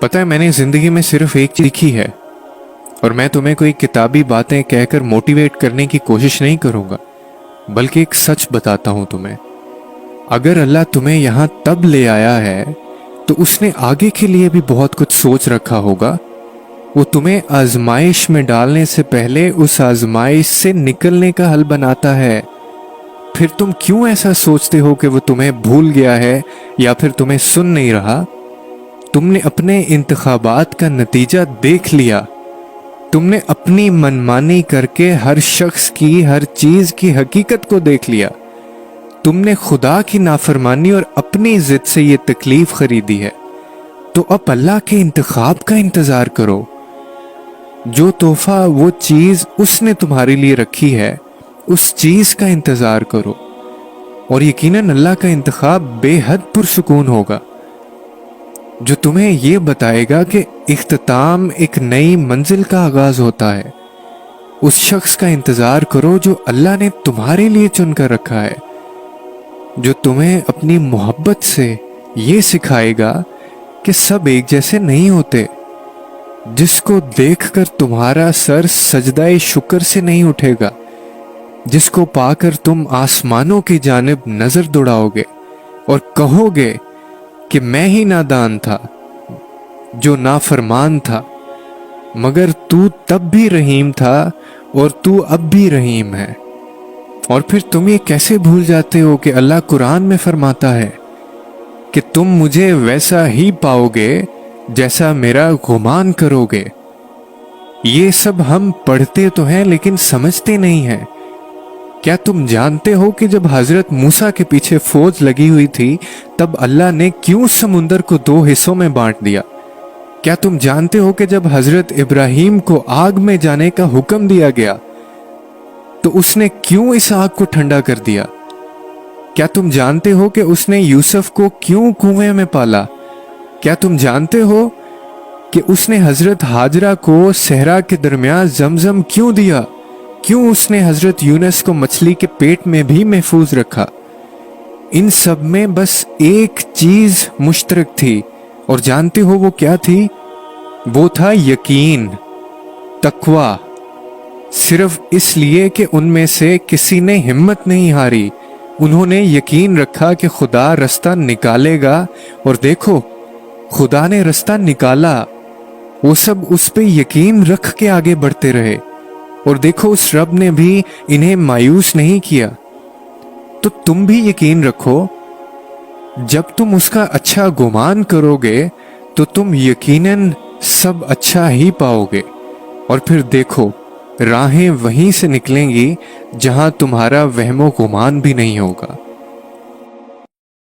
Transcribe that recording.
پتہ ہے میں نے زندگی میں صرف ایک چیز سیکھی ہے، اور میں تمہیں کوئی کتابی باتیں کہہ کر موٹیویٹ کرنے کی کوشش نہیں کروں گا، بلکہ ایک سچ بتاتا ہوں تمہیں۔ اگر اللہ تمہیں یہاں تب لے آیا ہے تو اس نے آگے کے لیے بھی بہت کچھ سوچ رکھا ہوگا۔ وہ تمہیں آزمائش میں ڈالنے سے پہلے اس آزمائش سے نکلنے کا حل بناتا ہے۔ پھر تم کیوں ایسا سوچتے ہو کہ وہ تمہیں بھول گیا ہے یا پھر تمہیں سن نہیں رہا؟ تم نے اپنے انتخابات کا نتیجہ دیکھ لیا۔ تم نے اپنی منمانی کر کے ہر شخص کی ہر چیز کی حقیقت کو دیکھ لیا۔ تم نے خدا کی نافرمانی اور اپنی ضد سے یہ تکلیف خریدی ہے، تو اب اللہ کے انتخاب کا انتظار کرو۔ جو تحفہ وہ چیز اس نے تمہارے لیے رکھی ہے، اس چیز کا انتظار کرو، اور یقیناً اللہ کا انتخاب بے حد پرسکون ہوگا، جو تمہیں یہ بتائے گا کہ اختتام ایک نئی منزل کا آغاز ہوتا ہے۔ اس شخص کا انتظار کرو جو اللہ نے تمہارے لیے چن کر رکھا ہے، جو تمہیں اپنی محبت سے یہ سکھائے گا کہ سب ایک جیسے نہیں ہوتے، جس کو دیکھ کر تمہارا سر سجدہ شکر سے نہیں اٹھے گا، جس کو پا کر تم آسمانوں کی جانب نظر دوڑاؤ گے اور کہو گے کہ میں ہی نادان تھا، جو نافرمان تھا، مگر تو تب بھی رحیم تھا اور تو اب بھی رحیم ہے۔ اور پھر تم یہ کیسے بھول جاتے ہو کہ اللہ قرآن میں فرماتا ہے کہ تم مجھے ویسا ہی پاؤ گے جیسا میرا گمان کرو گے۔ یہ سب ہم پڑھتے تو ہیں لیکن سمجھتے نہیں ہیں۔ کیا تم جانتے ہو کہ جب حضرت موسیٰ کے پیچھے فوج لگی ہوئی تھی تب اللہ نے کیوں سمندر کو 2 حصوں میں بانٹ دیا؟ کیا تم جانتے ہو کہ جب حضرت ابراہیم کو آگ میں جانے کا حکم دیا گیا تو اس نے کیوں اس آگ کو ٹھنڈا کر دیا؟ کیا تم جانتے ہو کہ اس نے یوسف کو کیوں کنویں میں پالا؟ کیا تم جانتے ہو کہ اس نے حضرت ہاجرہ کو صحرا کے درمیان زمزم کیوں دیا؟ کیوں اس نے حضرت یونس کو مچھلی کے پیٹ میں بھی محفوظ رکھا؟ ان سب میں بس ایک چیز مشترک تھی، اور جانتے ہو وہ کیا تھی؟ وہ تھا یقین، تقوی۔ صرف اس لیے کہ ان میں سے کسی نے ہمت نہیں ہاری، انہوں نے یقین رکھا کہ خدا رستہ نکالے گا، اور دیکھو خدا نے رستہ نکالا۔ وہ سب اس پہ یقین رکھ کے آگے بڑھتے رہے، اور دیکھو اس رب نے بھی انہیں مایوس نہیں کیا۔ تو تم بھی یقین رکھو، جب تم اس کا اچھا گمان کرو گے تو تم یقیناً سب اچھا ہی پاؤ گے، اور پھر دیکھو راہیں وہیں سے نکلیں گی جہاں تمہارا وہم و گمان بھی نہیں ہوگا۔